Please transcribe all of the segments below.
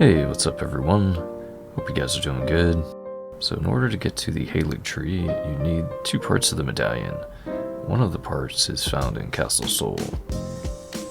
Hey, what's up everyone? Hope you guys are doing good. So in order to get to the Haligtree, you need 2 parts of the medallion. One of the parts is found in Castle Soul,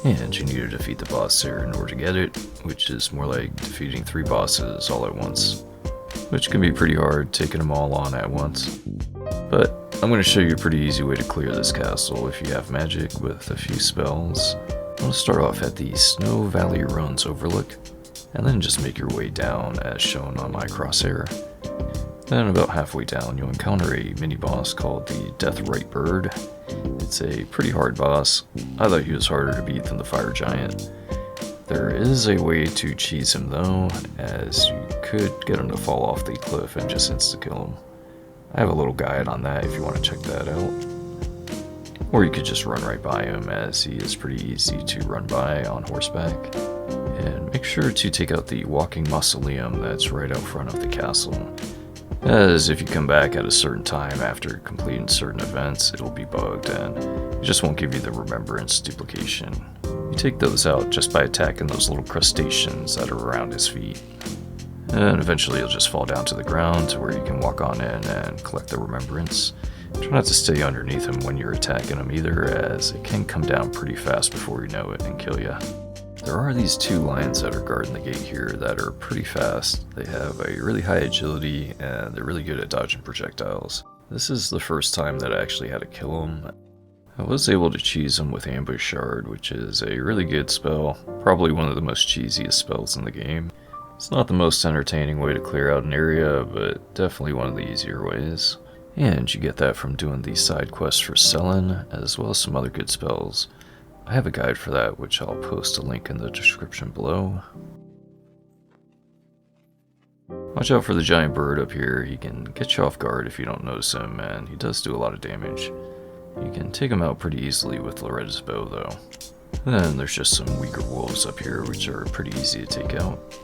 and you need to defeat the boss there in order to get it, which is more like defeating 3 bosses all at once, which can be pretty hard, taking them all on at once. But I'm going to show you a pretty easy way to clear this castle if you have magic with a few spells. I'm going to start off at the Snow Valley Ruins Overlook, and then just make your way down as shown on my crosshair. Then about halfway down you'll encounter a mini-boss called the Deathrite Bird. It's a pretty hard boss. I thought he was harder to beat than the Fire Giant. There is a way to cheese him though, as you could get him to fall off the cliff and just insta-kill him. I have a little guide on that if you want to check that out. Or you could just run right by him, as he is pretty easy to run by on horseback. And make sure to take out the walking mausoleum that's right out front of the castle, as if you come back at a certain time after completing certain events, it'll be bugged and it just won't give you the remembrance duplication. You take those out just by attacking those little crustaceans that are around his feet. And eventually you'll just fall down to the ground to where you can walk on in and collect the remembrance. Try not to stay underneath him when you're attacking him either, as it can come down pretty fast before you know it and kill you. There are these 2 lions that are guarding the gate here that are pretty fast. They have a really high agility and they're really good at dodging projectiles. This is the first time that I actually had to kill them. I was able to cheese them with Ambush Shard, which is a really good spell, probably one of the most cheesiest spells in the game. It's not the most entertaining way to clear out an area, but definitely one of the easier ways. And you get that from doing the side quests for Selin, as well as some other good spells. I have a guide for that, which I'll post a link in the description below. Watch out for the giant bird up here. He can get you off guard if you don't notice him, and he does do a lot of damage. You can take him out pretty easily with Loretta's bow though. Then there's just some weaker wolves up here, which are pretty easy to take out.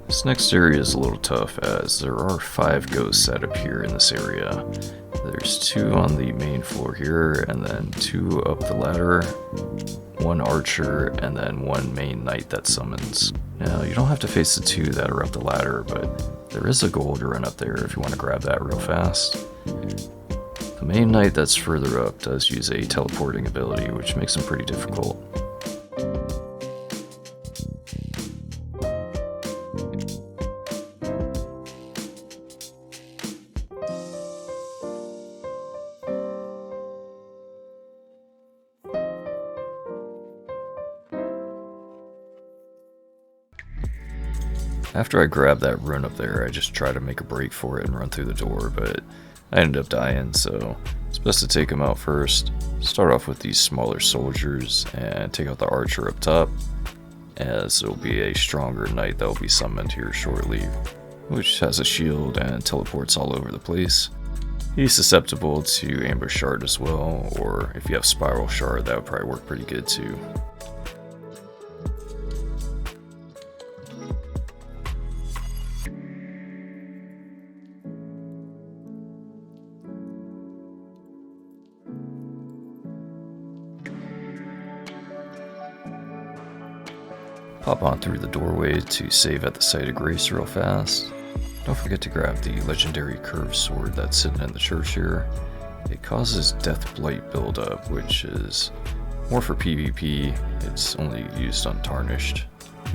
This next area is a little tough, as there are 5 ghosts that appear in this area. There's 2 on the main floor here, and then 2 up the ladder, 1 archer, and then 1 main knight that summons. Now, you don't have to face the 2 that are up the ladder, but there is a gold run up there if you want to grab that real fast. The main knight that's further up does use a teleporting ability, which makes him pretty difficult. After I grabbed that rune up there, I just try to make a break for it and run through the door, but I ended up dying, so it's best to take him out first. Start off with these smaller soldiers and take out the archer up top, as it will be a stronger knight that will be summoned here shortly, which has a shield and teleports all over the place. He's susceptible to Ambush Shard as well, or if you have Spiral Shard, that would probably work pretty good too. Pop on through the doorway to save at the site of grace real fast. Don't forget to grab the legendary curved sword that's sitting in the church here. It causes Death Blight buildup, which is more for PvP. It's only used on Tarnished.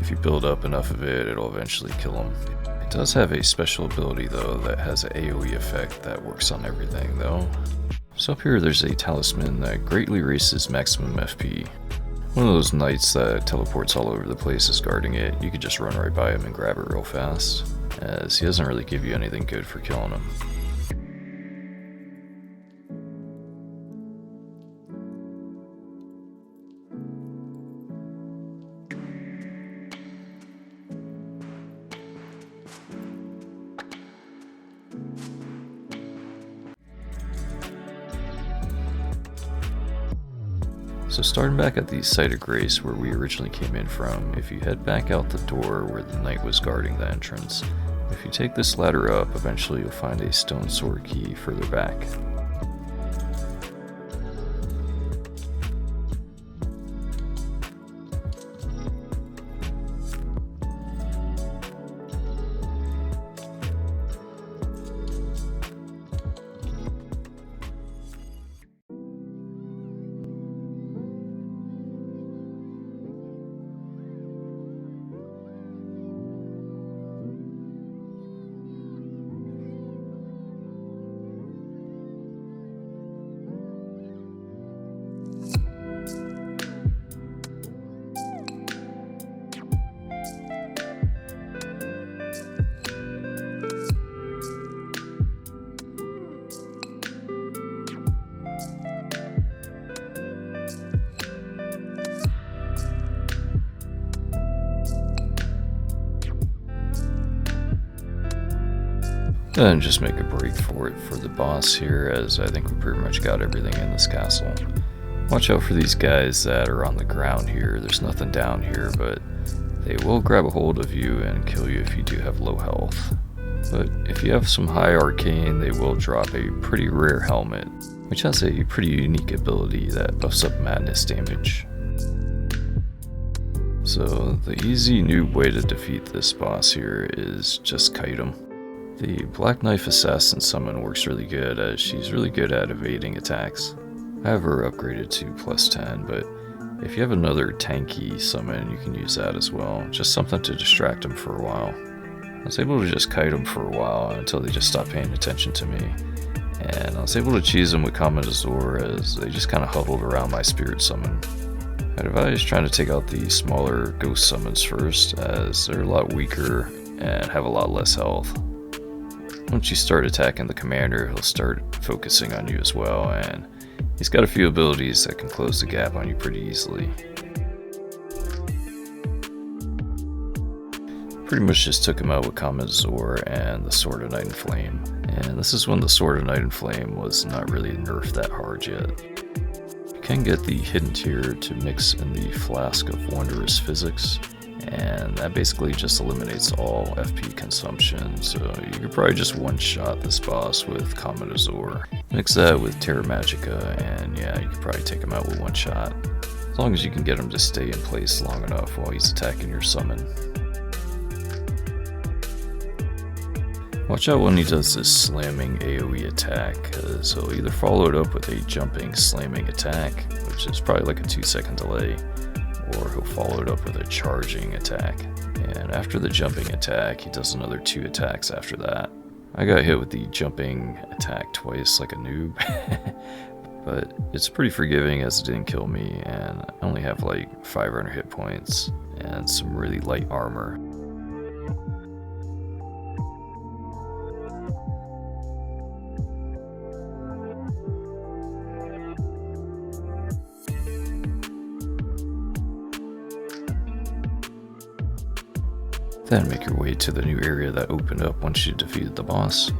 If you build up enough of it, it'll eventually kill him. It does have a special ability though that has an AoE effect that works on everything though. So up here there's a talisman that greatly raises maximum FP. One of those knights that teleports all over the place is guarding it. You could just run right by him and grab it real fast, as he doesn't really give you anything good for killing him. So starting back at the site of grace where we originally came in from, if you head back out the door where the knight was guarding the entrance, if you take this ladder up, eventually you'll find a stone sword key further back. Then just make a break for it for the boss here, as I think we pretty much got everything in this castle. Watch out for these guys that are on the ground here. There's nothing down here, but they will grab a hold of you and kill you if you do have low health. But if you have some high arcane, they will drop a pretty rare helmet, which has a pretty unique ability that buffs up madness damage. So the easy noob way to defeat this boss here is just kite him. The Black Knife Assassin summon works really good, as she's really good at evading attacks. I have her upgraded to +10, but if you have another tanky summon, you can use that as well. Just something to distract them for a while. I was able to just kite them for a while until they just stopped paying attention to me. And I was able to cheese them with Comet Azor, as they just kind of huddled around my spirit summon. I'd advise trying to take out the smaller ghost summons first, as they're a lot weaker and have a lot less health. Once you start attacking the commander, he'll start focusing on you as well, and he's got a few abilities that can close the gap on you pretty easily. Pretty much just took him out with Comet Azor and the Sword of Night and Flame. And this is when the Sword of Night and Flame was not really nerfed that hard yet. You can get the hidden tier to mix in the Flask of Wondrous Physics, and that basically just eliminates all FP consumption, so you could probably just one-shot this boss with Comet Azor. Mix that with Terra Magica, and yeah, you could probably take him out with one shot, as long as you can get him to stay in place long enough while he's attacking your summon. Watch out when he does this slamming AoE attack, because he'll either follow it up with a jumping slamming attack, which is probably like a 2-second delay, or he'll follow it up with a charging attack. And after the jumping attack, he does another 2 attacks after that. I got hit with the jumping attack twice like a noob, but it's pretty forgiving as it didn't kill me, and I only have like 500 hit points and some really light armor. Then make your way to the new area that opened up once you defeated the boss.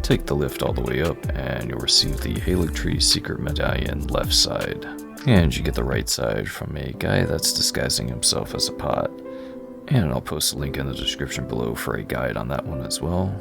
Take the lift all the way up and you'll receive the Haligtree secret medallion left side. And you get the right side from a guy that's disguising himself as a pot. And I'll post a link in the description below for a guide on that one as well.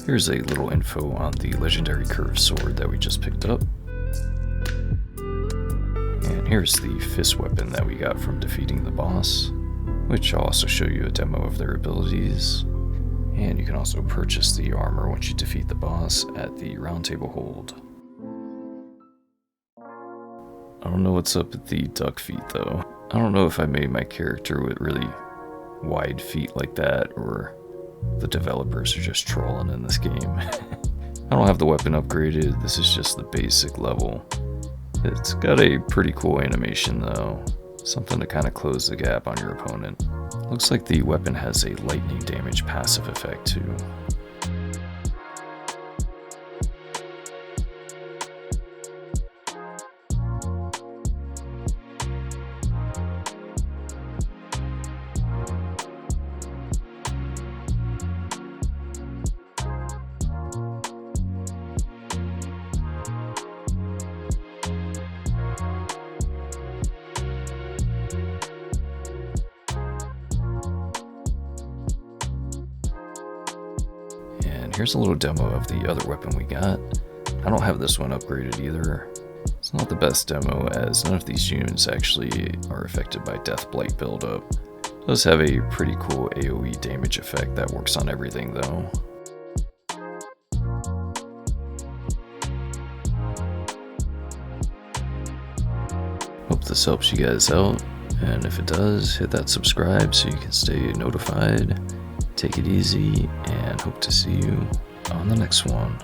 Here's a little info on the legendary curved sword that we just picked up. And here's the fist weapon that we got from defeating the boss, which I'll also show you a demo of their abilities. And you can also purchase the armor once you defeat the boss at the Round Table Hold. I don't know what's up with the duck feet though. I don't know if I made my character with really wide feet like that, or the developers are just trolling in this game. I don't have the weapon upgraded, this is just the basic level. It's got a pretty cool animation though, something to kind of close the gap on your opponent. Looks like the weapon has a lightning damage passive effect too. Here's a little demo of the other weapon we got. I don't have this one upgraded either. It's not the best demo, as none of these units actually are affected by Death Blight buildup. It does have a pretty cool AoE damage effect that works on everything though. hope this helps you guys out, and if it does, hit that subscribe so you can stay notified. Take it easy, and hope to see you on the next one.